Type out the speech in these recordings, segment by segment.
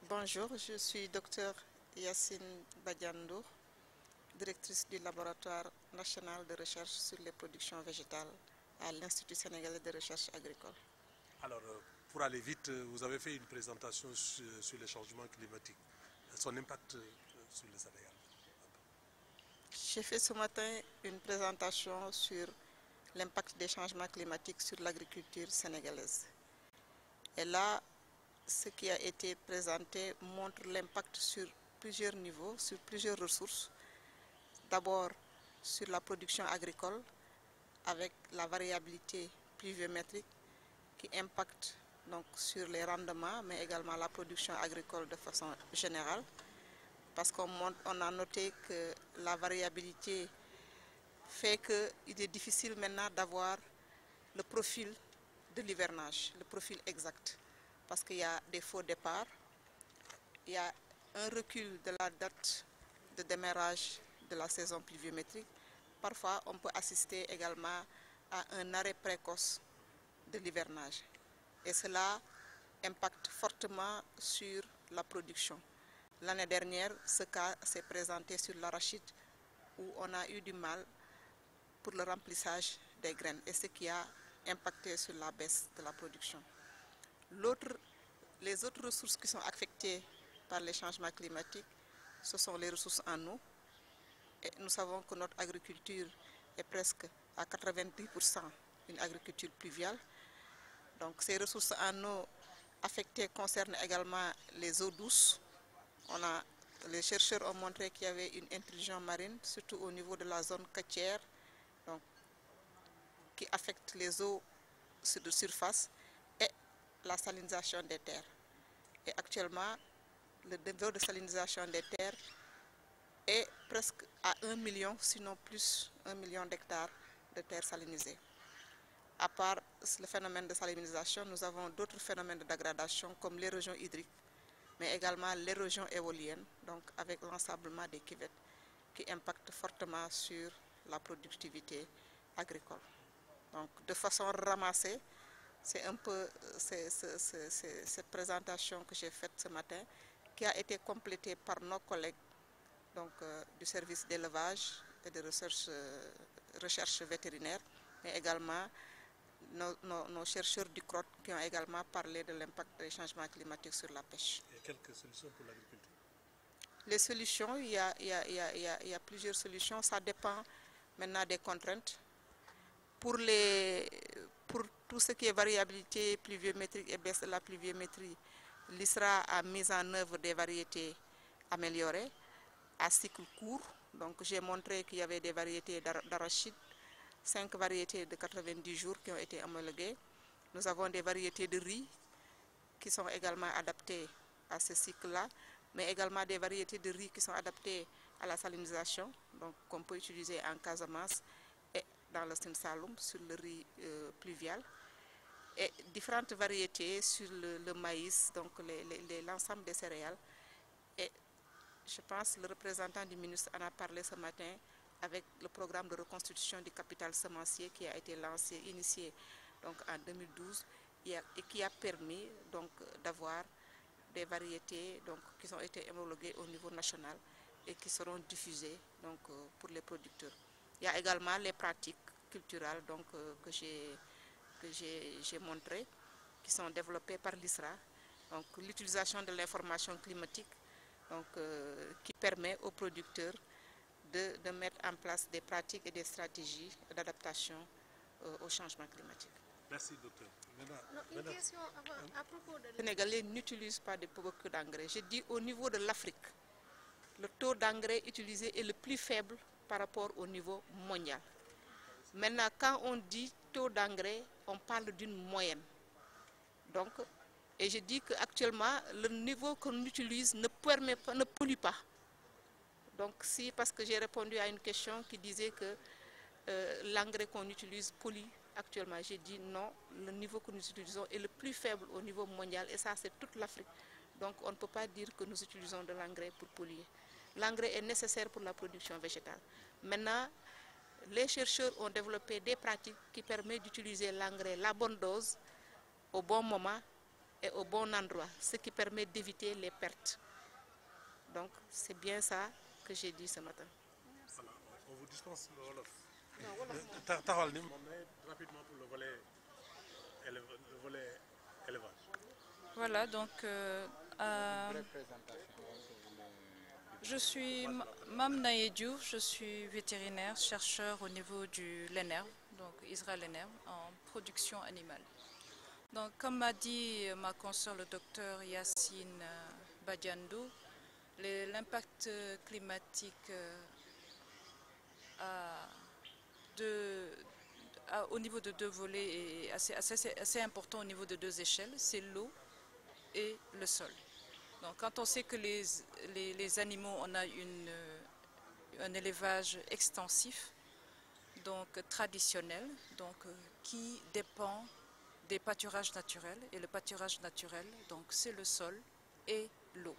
Bonjour, je suis Dr Yacine Badiandour, directrice du laboratoire national de recherche sur les productions végétales à l'Institut sénégalais de recherche agricole. Alors, pour aller vite, vous avez fait une présentation sur les changements climatiques, son impact sur le Sénégal. J'ai fait ce matin une présentation sur l'impact des changements climatiques sur l'agriculture sénégalaise. Et là, ce qui a été présenté montre l'impact sur plusieurs niveaux, sur plusieurs ressources. D'abord sur la production agricole avec la variabilité pluviométrique qui impacte donc sur les rendements mais également la production agricole de façon générale parce qu'on a noté que la variabilité fait qu'il est difficile maintenant d'avoir le profil de l'hivernage, le profil exact parce qu'il y a des faux départs, il y a un recul de la date de démarrage de la saison pluviométrique. Parfois, on peut assister également à un arrêt précoce de l'hivernage. Et cela impacte fortement sur la production. L'année dernière, ce cas s'est présenté sur l'arachide où on a eu du mal pour le remplissage des graines et ce qui a impacté sur la baisse de la production. Les autres ressources qui sont affectées par les changements climatiques, ce sont les ressources en eau. Et nous savons que notre agriculture est presque à 90% une agriculture pluviale. Donc ces ressources en eau affectées concernent également les eaux douces. Les chercheurs ont montré qu'il y avait une intrusion marine, surtout au niveau de la zone côtière, donc, qui affecte les eaux de surface et la salinisation des terres. Et actuellement, le niveau de salinisation des terres est presque à 1 million, sinon plus 1 million d'hectares de terres salinisées. À part le phénomène de salinisation, nous avons d'autres phénomènes de dégradation comme l'érosion hydrique, mais également l'érosion éolienne, donc avec l'ensablement des cuvettes qui impacte fortement sur la productivité agricole. Donc de façon ramassée, c'est un peu cette présentation que j'ai faite ce matin qui a été complétée par nos collègues donc, du service d'élevage et de recherche vétérinaire, mais également nos chercheurs du CROT qui ont également parlé de l'impact des changements climatiques sur la pêche. Et quelques solutions pour l'agriculture? Les solutions, il y a plusieurs solutions, ça dépend maintenant des contraintes. Pour tout ce qui est variabilité pluviométrique et baisse de la pluviométrie, l'ISRA a mis en œuvre des variétés améliorées à cycle court. Donc j'ai montré qu'il y avait des variétés d'arachide, 5 variétés de 90 jours qui ont été homologuées. Nous avons des variétés de riz qui sont également adaptées à ce cycle-là, mais également des variétés de riz qui sont adaptées à la salinisation, donc qu'on peut utiliser en Casamance et dans le Sine Saloum sur le riz pluvial, et différentes variétés sur le maïs, donc l'ensemble des céréales. Et je pense que le représentant du ministre en a parlé ce matin avec le programme de reconstitution du capital semencier qui a été lancé, initié donc, en 2012 et qui a permis d'avoir des variétés donc, qui ont été homologuées au niveau national et qui seront diffusées donc, pour les producteurs. Il y a également les pratiques culturelles donc, que j'ai montrées, qui sont développées par l'ISRA. Donc l'utilisation de l'information climatique donc, qui permet aux producteurs de mettre en place des pratiques et des stratégies d'adaptation au changement climatique. Merci, docteur. Une question à propos de... Les Sénégalais n'utilisent pas beaucoup d'engrais. Je dis au niveau de l'Afrique, le taux d'engrais utilisé est le plus faible par rapport au niveau mondial. Maintenant, quand on dit taux d'engrais, on parle d'une moyenne. Donc, et je dis qu'actuellement, le niveau qu'on utilise ne pollue pas. Donc, si, parce que j'ai répondu à une question qui disait que l'engrais qu'on utilise pollue actuellement, j'ai dit non, le niveau que nous utilisons est le plus faible au niveau mondial et ça, c'est toute l'Afrique. Donc, on ne peut pas dire que nous utilisons de l'engrais pour polluer. L'engrais est nécessaire pour la production végétale. Maintenant, les chercheurs ont développé des pratiques qui permettent d'utiliser l'engrais, la bonne dose, au bon moment et au bon endroit, ce qui permet d'éviter les pertes. Donc, c'est bien ça que j'ai dit ce matin. Voilà, on vous dispense le Wolof. Rapidement pour le volet élevage. Voilà, donc je suis Mam Naye Diouf, je suis vétérinaire, chercheur au niveau du LENERV, donc Israël LENERV, en production animale. Donc, comme m'a dit ma consoeur, le docteur Yacine Badiandou, l'impact climatique au niveau de deux volets est assez important au niveau de deux échelles, c'est l'eau et le sol. Donc quand on sait que les animaux, on a un élevage extensif, donc traditionnel, donc qui dépend des pâturages naturels, et le pâturage naturel, donc c'est le sol et l'eau.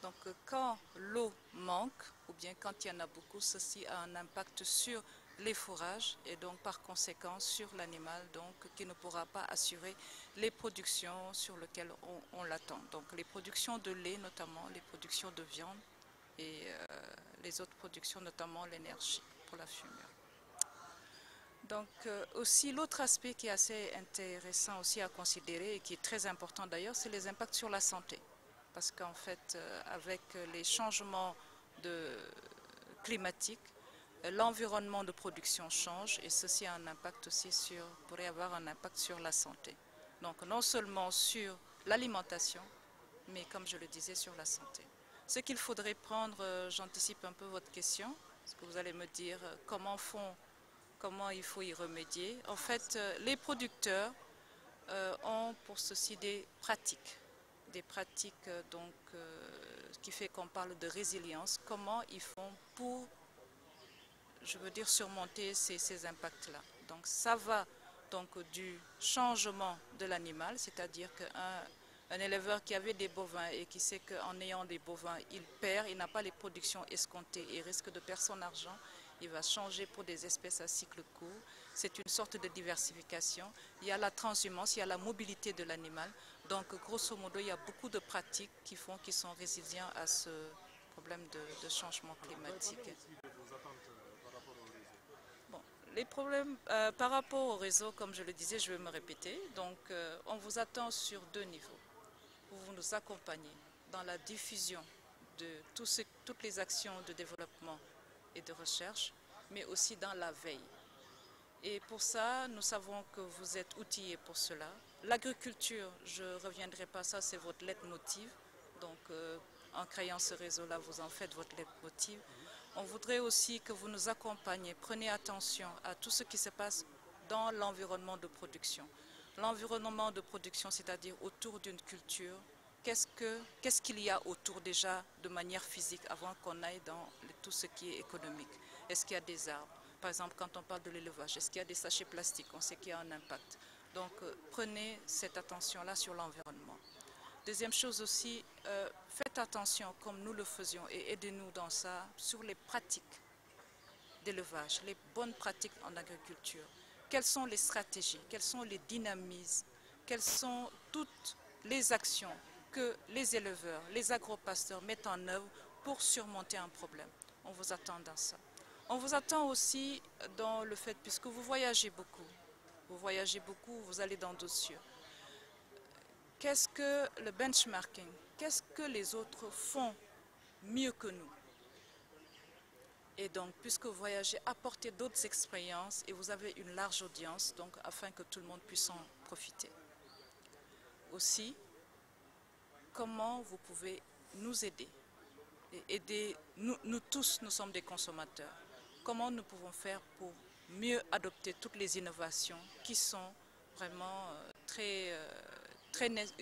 Donc quand l'eau manque, ou bien quand il y en a beaucoup, ceci a un impact sur les fourrages et donc par conséquent sur l'animal, donc qui ne pourra pas assurer les productions sur lesquelles on l'attend. Donc les productions de lait notamment, les productions de viande et les autres productions, notamment l'énergie pour la fumure. Donc aussi l'autre aspect qui est assez intéressant aussi à considérer et qui est très important d'ailleurs, c'est les impacts sur la santé. Parce qu'en fait, avec les changements climatiques, l'environnement de production change et ceci a un impact aussi pourrait avoir un impact sur la santé. Donc non seulement sur l'alimentation, mais comme je le disais, sur la santé. Ce qu'il faudrait prendre, j'anticipe un peu votre question, parce que vous allez me dire comment il faut y remédier. En fait, les producteurs ont pour ceci des pratiques donc, qui fait qu'on parle de résilience. Comment ils font pour, je veux dire, surmonter ces impacts-là. Donc ça va donc du changement de l'animal, c'est-à-dire qu'un éleveur qui avait des bovins et qui sait qu'en ayant des bovins, il n'a pas les productions escomptées et risque de perdre son argent, il va changer pour des espèces à cycle court. C'est une sorte de diversification. Il y a la transhumance, il y a la mobilité de l'animal. Donc, grosso modo, il y a beaucoup de pratiques qui sont résilients à ce problème de changement climatique. Bon, les problèmes par rapport au réseau, comme je le disais, je vais me répéter. Donc, on vous attend sur deux niveaux. Vous nous accompagnez dans la diffusion de toutes les actions de développement et de recherche, mais aussi dans la veille. Et pour ça, nous savons que vous êtes outillés pour cela. L'agriculture, je ne reviendrai pas, ça c'est votre leitmotiv. Donc en créant ce réseau-là, vous en faites votre leitmotiv. On voudrait aussi que vous nous accompagniez, prenez attention à tout ce qui se passe dans l'environnement de production. L'environnement de production, c'est-à-dire autour d'une culture, qu'est-ce qu'il y a autour déjà de manière physique avant qu'on aille dans tout ce qui est économique? Est-ce qu'il y a des arbres? Par exemple, quand on parle de l'élevage, est-ce qu'il y a des sachets plastiques? On sait qu'il y a un impact. Donc, prenez cette attention-là sur l'environnement. Deuxième chose aussi, faites attention, comme nous le faisions, et aidez-nous dans ça, sur les pratiques d'élevage, les bonnes pratiques en agriculture. Quelles sont les stratégies? Quels sont les dynamismes? Quelles sont toutes les actions que les éleveurs, les agropasteurs mettent en œuvre pour surmonter un problème? On vous attend dans ça. On vous attend aussi dans le fait, puisque vous voyagez beaucoup, vous allez dans d'autres cieux. Qu'est-ce que le benchmarking? Qu'est-ce que les autres font mieux que nous? Et donc, puisque vous voyagez, apportez d'autres expériences et vous avez une large audience, donc afin que tout le monde puisse en profiter. Aussi, comment vous pouvez nous aider? Et aider, nous tous, nous sommes des consommateurs. Comment nous pouvons faire pour mieux adopter toutes les innovations qui sont vraiment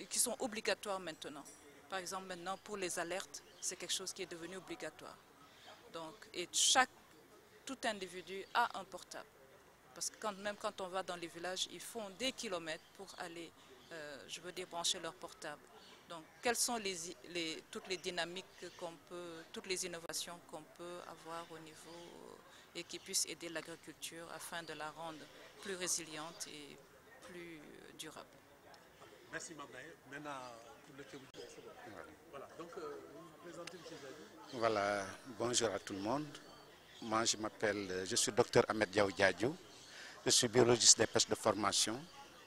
qui sont obligatoires maintenant. Par exemple, maintenant, pour les alertes, c'est quelque chose qui est devenu obligatoire. Donc, et tout individu a un portable. Parce que même quand on va dans les villages, ils font des kilomètres pour aller, je veux dire, brancher leur portable. Donc, quelles sont toutes les dynamiques toutes les innovations qu'on peut avoir au niveau et qui puissent aider l'agriculture afin de la rendre plus résiliente et plus durable. Merci Mabnaye. Maintenant, pour le Kébou, c'est bon. Voilà, donc vous vous présentez, M. Diadjou. Voilà, bonjour à tout le monde. Moi, je suis docteur Ahmed Diaw Diadjou. Je suis biologiste des pêches de formation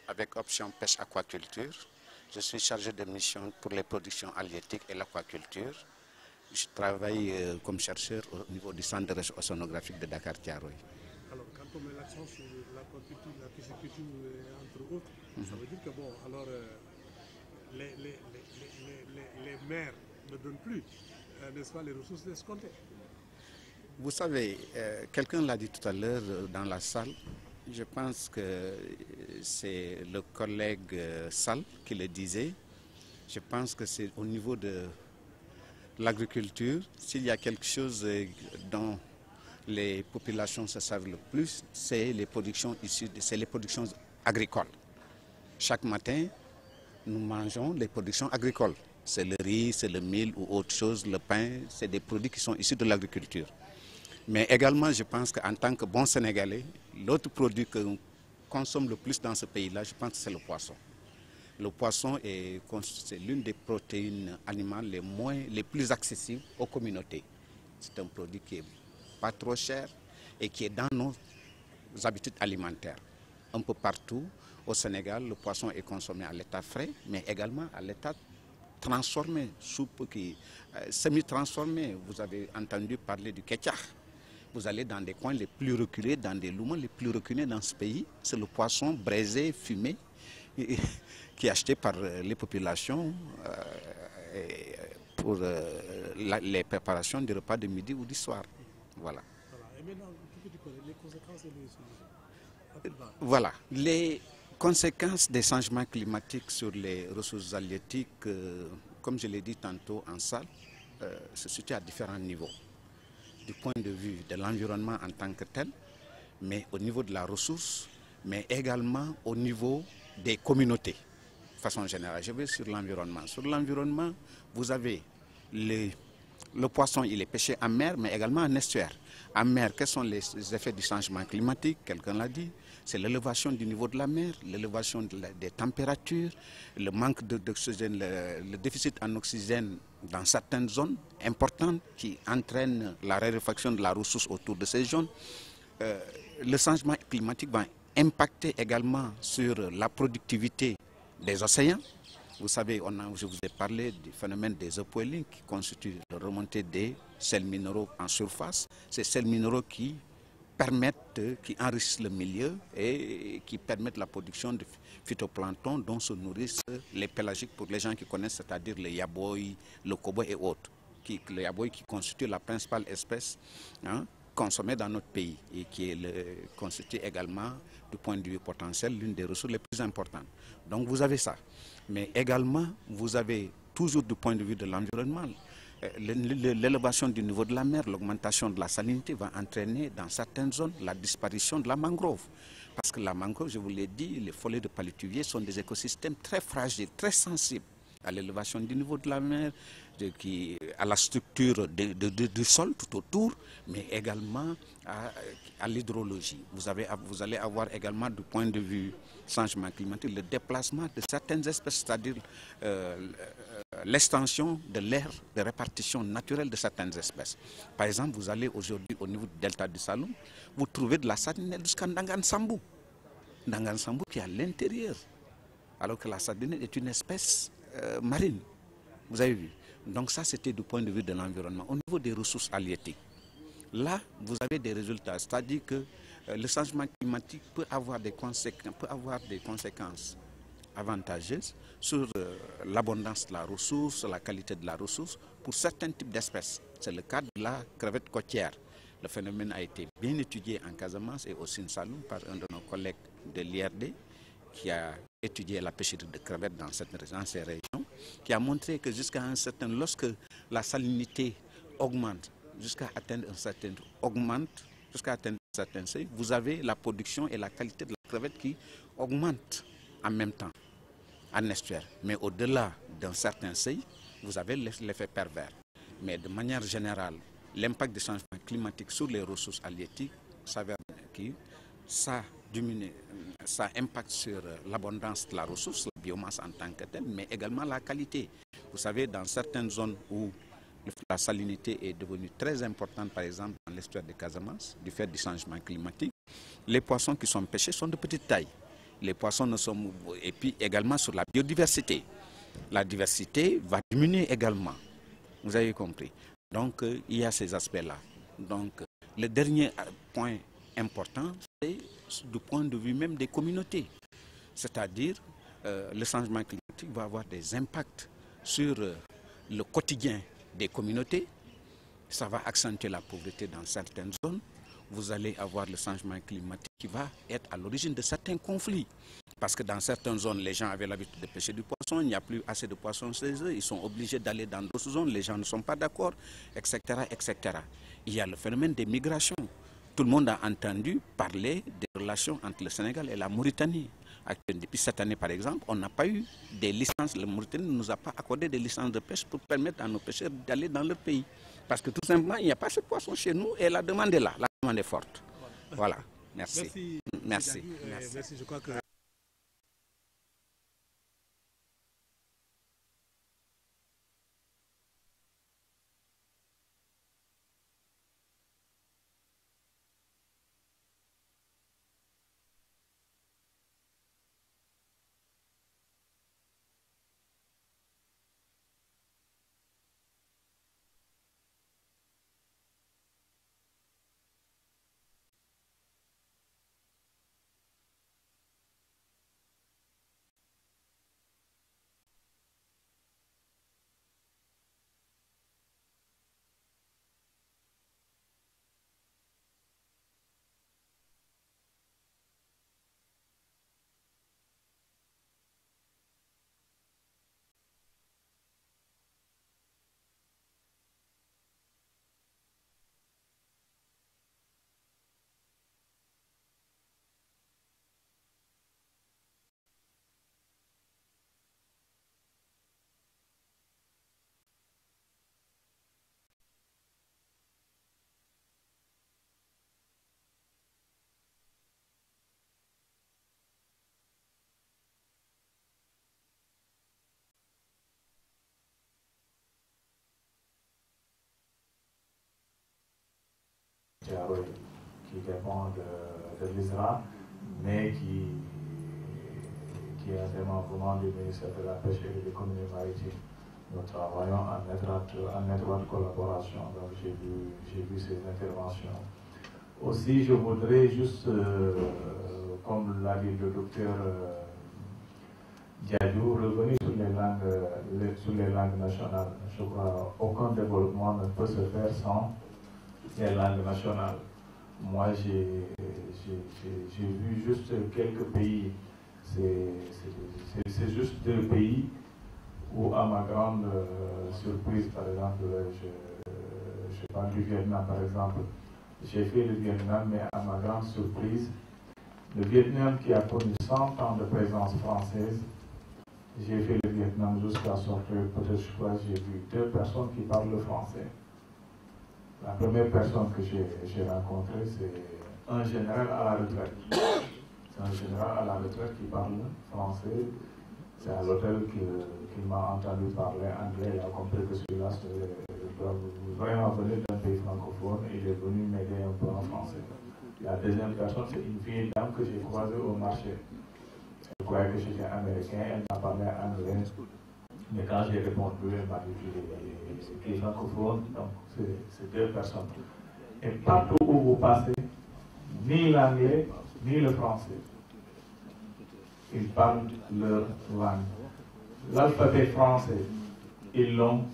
avec option pêche aquaculture. Je suis chargé de mission pour les productions halieutiques et l'aquaculture. Je travaille comme chercheur au niveau du centre de recherche océanographique de Dakar Thiaroye. Alors, quand on met l'accent sur l'aquaculture, la pisciculture, entre autres, ça veut dire que bon, alors les mers ne donnent plus, n'est-ce pas, les ressources escomptées. Vous savez, quelqu'un l'a dit tout à l'heure dans la salle, je pense que c'est le collègue Sall qui le disait. Je pense que c'est au niveau de l'agriculture, s'il y a quelque chose dont les populations se savent le plus, c'est les productions issues, c'est les productions agricoles. Chaque matin, nous mangeons les productions agricoles. C'est le riz, c'est le mil ou autre chose, le pain, c'est des produits qui sont issus de l'agriculture. Mais également, je pense qu'en tant que bon Sénégalais, l'autre produit que l'on consomme le plus dans ce pays-là, je pense que c'est le poisson. Le poisson c'est l'une des protéines animales les plus accessibles aux communautés. C'est un produit qui n'est pas trop cher et qui est dans nos habitudes alimentaires. Un peu partout au Sénégal, le poisson est consommé à l'état frais, mais également à l'état transformé, soupe semi-transformée. Vous avez entendu parler du ketchup. Vous allez dans des coins les plus reculés, dans des loumans les plus reculés dans ce pays. C'est le poisson braisé, fumé, qui est acheté par les populations pour les préparations du repas de midi ou du soir. Voilà. Et maintenant, les conséquences et les solutions. Voilà. Les conséquences des changements climatiques sur les ressources halieutiques, comme je l'ai dit tantôt en salle, se situent à différents niveaux. Du point de vue de l'environnement en tant que tel, mais au niveau de la ressource, mais également au niveau des communautés, de façon générale. Je vais sur l'environnement. Sur l'environnement, vous avez le poisson, il est pêché en mer, mais également en estuaire. En mer, quels sont les effets du changement climatique? Quelqu'un l'a dit. C'est l'élévation du niveau de la mer, l'élévation des températures, le manque d'oxygène, le déficit en oxygène dans certaines zones importantes qui entraînent la raréfaction de la ressource autour de ces zones. Le changement climatique va impacter également sur la productivité des océans. Vous savez, je vous ai parlé du phénomène des upwelling qui constitue la remontée des sels minéraux en surface. Ces sels minéraux qui enrichissent le milieu et qui permettent la production de phytoplancton dont se nourrissent les pélagiques pour les gens qui connaissent, c'est-à-dire le yaboy, le kobo et autres. Le yaboy qui constitue la principale espèce consommée dans notre pays et qui constitue également, du point de vue potentiel, l'une des ressources les plus importantes. Donc vous avez ça. Mais également, vous avez toujours du point de vue de l'environnement, l'élévation du niveau de la mer, l'augmentation de la salinité va entraîner dans certaines zones la disparition de la mangrove. Parce que la mangrove, je vous l'ai dit, les follets de palétuviers sont des écosystèmes très fragiles, très sensibles à l'élévation du niveau de la mer, à la structure du sol tout autour, mais également à l'hydrologie. Vous allez avoir également du point de vue changement climatique le déplacement de certaines espèces, c'est-à-dire l'extension de l'aire de répartition naturelle de certaines espèces. Par exemple, vous allez aujourd'hui au niveau du delta du Saloum, vous trouvez de la sardinelle jusqu'à Ndangan-Sambou. Ndangan-Sambou qui est à l'intérieur, alors que la sardinelle est une espèce marine. Vous avez vu? Donc ça, c'était du point de vue de l'environnement. Au niveau des ressources halieutiques, là, vous avez des résultats. C'est-à-dire que le changement climatique peut avoir des conséquences avantageuses sur l'abondance de la ressource, la qualité de la ressource, pour certains types d'espèces. C'est le cas de la crevette côtière. Le phénomène a été bien étudié en Casamance et au Sine Saloum par un de nos collègues de l'IRD qui a étudié la pêcherie de crevettes dans ces régions, qui a montré que lorsque la salinité augmente jusqu'à atteindre un certain seuil, vous avez la production et la qualité de la crevette qui augmentent en même temps en estuaire. Mais au-delà d'un certain seuil, vous avez l'effet pervers. Mais de manière générale, l'impact des changements climatiques sur les ressources halieutiques s'avère que ça impacte sur l'abondance de la ressource, biomasse en tant que telle, mais également la qualité. Vous savez, dans certaines zones où la salinité est devenue très importante, par exemple dans l'estuaire de Casamance, du fait du changement climatique, les poissons qui sont pêchés sont de petite taille. Les poissons ne sont... Et puis également sur la biodiversité. La diversité va diminuer également. Vous avez compris. Donc, il y a ces aspects-là. Donc, le dernier point important, c'est du point de vue même des communautés. C'est-à-dire, le changement climatique va avoir des impacts sur le quotidien des communautés. Ça va accentuer la pauvreté dans certaines zones. Vous allez avoir le changement climatique qui va être à l'origine de certains conflits. Parce que dans certaines zones, les gens avaient l'habitude de pêcher du poisson, il n'y a plus assez de poissons chez eux, ils sont obligés d'aller dans d'autres zones, les gens ne sont pas d'accord, etc., etc. Il y a le phénomène des migrations. Tout le monde a entendu parler des relations entre le Sénégal et la Mauritanie. Depuis cette année, par exemple, on n'a pas eu des licences. La Mauritanie ne nous a pas accordé des licences de pêche pour permettre à nos pêcheurs d'aller dans leur pays. Parce que tout simplement, il n'y a pas assez de poissons chez nous et la demande est là, la demande est forte. Voilà. Merci. Merci. Merci. Je crois que... qui dépend de l'ISRA, mais qui est un démembrement du ministère de la Pêche et de l'économie maritime. Nous travaillons en étroite collaboration, donc j'ai vu ces interventions. Aussi, je voudrais juste, comme l'a dit le docteur Diadou, revenir sur les langues nationales. Je crois qu'aucun développement ne peut se faire sans les langues nationales. Moi, j'ai vu juste quelques pays, c'est juste 2 pays où, à ma grande surprise, par exemple, je parle du Vietnam, par exemple, j'ai fait le Vietnam, mais à ma grande surprise, le Vietnam qui a connu 100 ans de présence française, j'ai fait le Vietnam jusqu'à sortir, peut-être je crois, j'ai vu 2 personnes qui parlent le français. La première personne que j'ai rencontrée, c'est un général à la retraite. C'est un général à la retraite qui parle français. C'est à l'hôtel qu'il m'a entendu parler anglais. Il a compris que celui-là, doit vraiment venir d'un pays francophone. Il est venu m'aider un peu en français. La deuxième personne, c'est une vieille dame que j'ai croisée au marché. Je croyais que j'étais américain, elle m'a parlé anglais. Mais quand j'ai répondu, elle m'a dit qu'il est francophone. Donc, c'est 2 personnes. Et partout où vous passez, ni l'anglais, ni le français, ils parlent leur langue. L'alphabet français, ils l'ont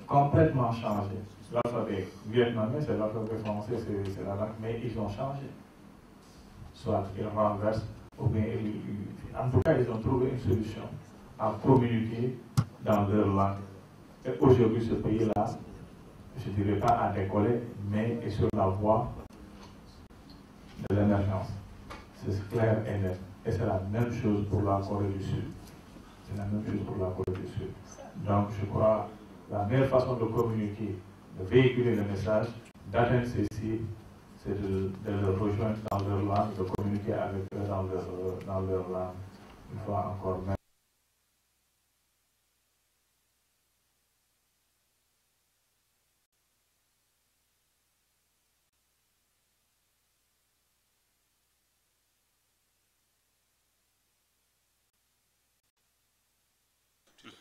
complètement changé. L'alphabet vietnamien, c'est l'alphabet français, c'est la langue, mais ils ont changé. Soit ils renversent, ou bien en tout cas, ils ont trouvé une solution à communiquer dans leur langue. Et aujourd'hui, ce pays-là, je ne dirais pas à décoller, mais est sur la voie de l'émergence. C'est clair et net. Et c'est la même chose pour la Corée du Sud. C'est la même chose pour la Corée du Sud. Donc, je crois que la meilleure façon de communiquer, de véhiculer le message, d'atteindre ces cibles, c'est de les rejoindre dans leur langue, de communiquer avec eux dans leur langue. Une fois encore,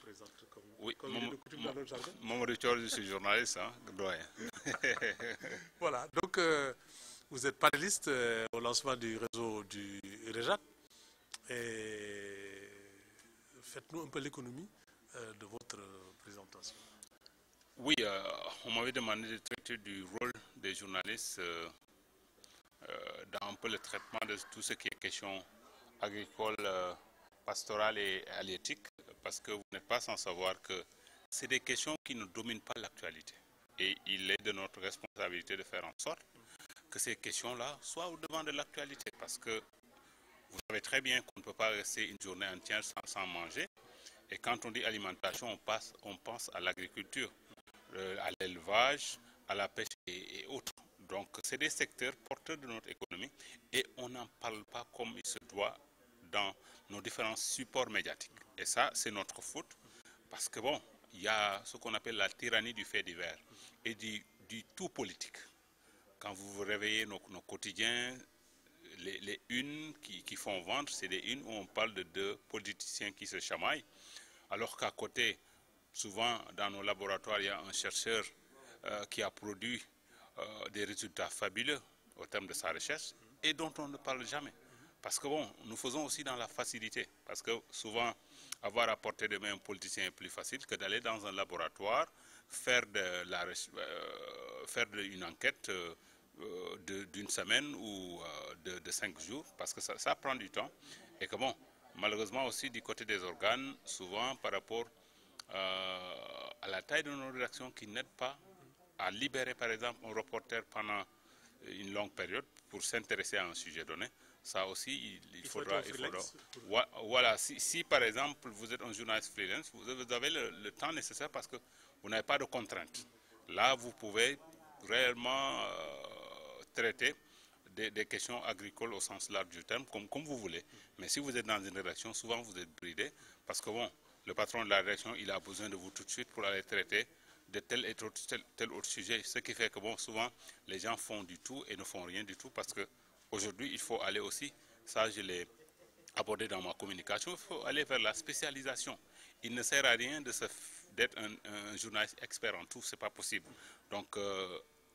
présente comme, Oui, comme il est de coutume dans notre jargon. Mamadou Thior, je suis journaliste, hein, doyen. Voilà, donc vous êtes panéliste au lancement du réseau du REJAT. Et faites-nous un peu l'économie de votre présentation. Oui, on m'avait demandé de traiter du rôle des journalistes dans un peu le traitement de tout ce qui est question agricole, pastorale et halieutique, parce que vous n'êtes pas sans savoir que c'est des questions qui ne dominent pas l'actualité. Et il est de notre responsabilité de faire en sorte que ces questions-là soient au devant de l'actualité, parce que vous savez très bien qu'on ne peut pas rester une journée entière sans manger. Et quand on dit alimentation, on pense à l'agriculture, à l'élevage, à la pêche et autres. Donc, c'est des secteurs porteurs de notre économie et on n'en parle pas comme il se doit dans nos différents supports médiatiques. Et ça, c'est notre faute parce que, bon, il y a ce qu'on appelle la tyrannie du fait divers et du tout politique. Quand vous vous réveillez nos quotidiens, les unes qui font vendre, c'est des unes où on parle de deux politiciens qui se chamaillent, alors qu'à côté, souvent dans nos laboratoires, il y a un chercheur qui a produit des résultats fabuleux au terme de sa recherche et dont on ne parle jamais. Parce que bon, nous faisons aussi dans la facilité, parce que souvent, avoir à portée de main un politicien est plus facile que d'aller dans un laboratoire, faire une enquête d'une semaine ou de 5 jours, parce que ça prend du temps. Et que bon, malheureusement aussi du côté des organes, souvent par rapport à la taille de nos rédactions qui n'aident pas à libérer par exemple un reporter pendant une longue période pour s'intéresser à un sujet donné, ça aussi il faudra. Voilà, si par exemple vous êtes un journaliste freelance, vous avez le temps nécessaire parce que vous n'avez pas de contraintes. Là, vous pouvez réellement traiter des questions agricoles au sens large du terme, comme vous voulez. Mais si vous êtes dans une rédaction, souvent vous êtes bridé parce que bon, le patron de la rédaction, il a besoin de vous tout de suite pour aller traiter de tel autre sujet. Ce qui fait que bon, souvent, les gens font du tout et ne font rien du tout parce que aujourd'hui, il faut aller aussi, ça je l'ai abordé dans ma communication, il faut aller vers la spécialisation. Il ne sert à rien d'être un journaliste expert en tout, c'est pas possible. Donc,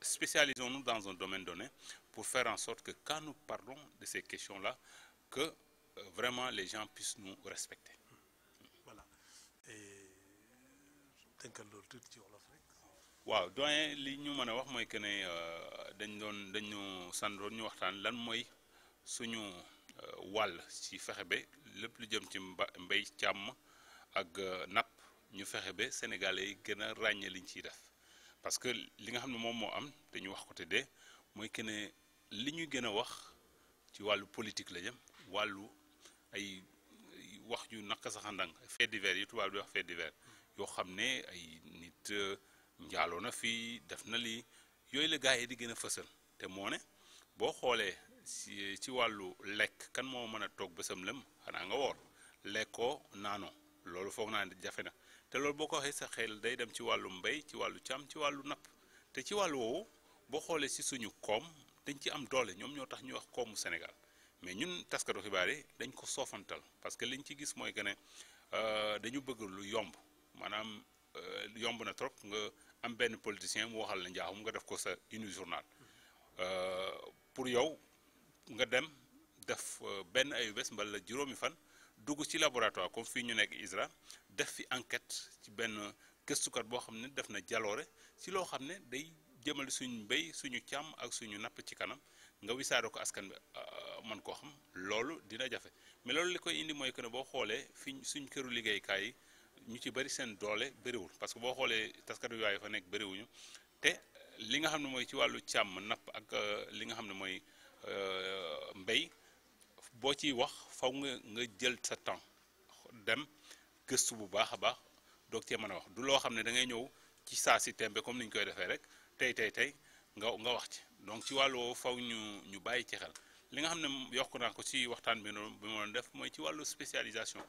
spécialisons-nous dans un domaine donné pour faire en sorte que quand nous parlons de ces questions-là, que vraiment les gens puissent nous respecter. Voilà. Et tënkal loolu tuuti ci wolof rek. waaw doyen li ñu mën a wax mooy que ne dañu sandoon ñu waxtaan lan mooy suñu wàll ci fexe ba lépp lu jëm ci mbay càmm ak napp ñu fexe ba sénégalais yi gën a ràññee liñ ciy def parce que li nga xam ne moom moo am dañu wax ko te de mooy que ne li ñu gën a wax ci wàllu politique la jëm wàllu ay wax yu naka saxandang fait divers yi tubaab di wax fait divers yoo xam ne ay nit njaaloo na fii def na lii yooyu la gars yi di gën a fësal te moo ne boo xoolee ci wàllu lekk kan moo mën a toog bésam lëm xanaa nga woor lekkoo naanoo loolu foog naa ne jafe na te loolu boo ko waxee sa xel day dem ci wàllu mbay ci wàllu càmm ci wàllu napp te ci wàllu woowu boo xoolee ci suñu koom dañ ci am doole ñoom ñoo tax ñu wax koomu Sénégal mais ñun taskatu xibaar yi dañ ko soofantal parce que liñ ci gis mooy que ne dañu bëgg lu yomb maanaam yomb na trop nga am benn politicien mu waxal la njaaxum nga def ko sa uni journal pour yow nga dem def benn ayu bés mbala la juróomi fan dugg ci laboratoire comme fii ñu nekk ISRA def fi enquête ci benn gëstukat boo xam ne def na jaloore ci loo xam ne day jëmale suñu mbéy suñu càmm ak suñu napp ci kanam nga wisaare ko askan bi man koo xam loolu dina jafe mais loolu li koy indi mooy que ne boo xoolee fi suñ këru liggéeykaay yi ñu ci bëri seen doole bëriwul parce que boo xoolee taskatu yooyu fa nekk bëriwuñu te li nga xam ne mooy ci wàllu càmm napp ak li nga xam ne mooy mbéy boo ciy wax faw nga jël sa temps dem gëstu bu baax a baax doog cee mën a wax du loo xam ne da ngay ñëw ci saa si tembe comme ni ñu koy defee rek tey nga wax ci donc ci wàllu woowu faw ñu bàyyi ci xel li nga xam ne yokk naa ko ci waxtaan bi ma doon def mooy ci wàllu spécialisation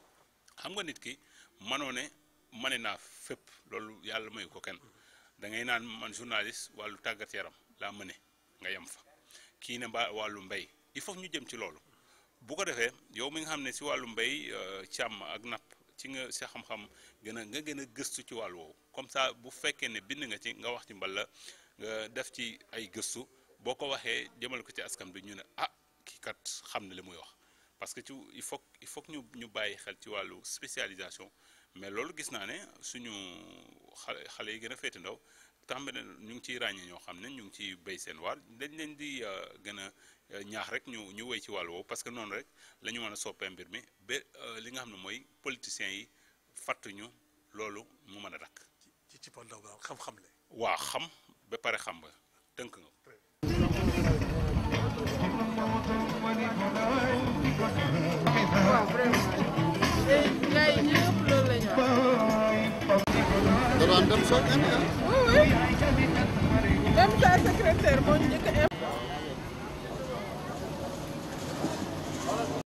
xam nga nit ki manoo ne mane naa fépp loolu yàlla mayu ko kenn da ngay naan man journaliste wàllu tàggat yaram laa mëne nga yem fa kii ne wàllu mbay il faut ñu jëm ci loolu bu ko defee yow mi nga xam ne si wàllu mbay càmm ak napp ci nga sa xam-xam nga gën a gëstu ci wàll woowu comme ça bu fekkee ne bind nga ci nga wax ci mbala nga def ci ay gëstu boo ko waxee jëmal ko ci askan bi ñu ne ah kii kat xam na li muy wax parce que il faut que ñu bàyyi xel ci wàllu spécialisation mais loolu gis naa ne suñu xale yi gën a féete ndaw tambe ne ñu ngi ciy ràññee ñoo xam ne ñu ngi ciy béy seen waar dañ leen di gën a ñaax rek ñu wéy ci wàll woowu parce que noonu rek la ñu mën a soppee mbir mi ba li nga xam ne mooy politiciens yi fàttuñu loolu mu mën a dakk ci pondaw daal xam-xam le waa xam ba pare xam nga tënk nga waaw vraiment gars yi ñëpp loolu la ñu wax. da doon dem soog indi ah. oui oui même sa secrétaire moo njëkk a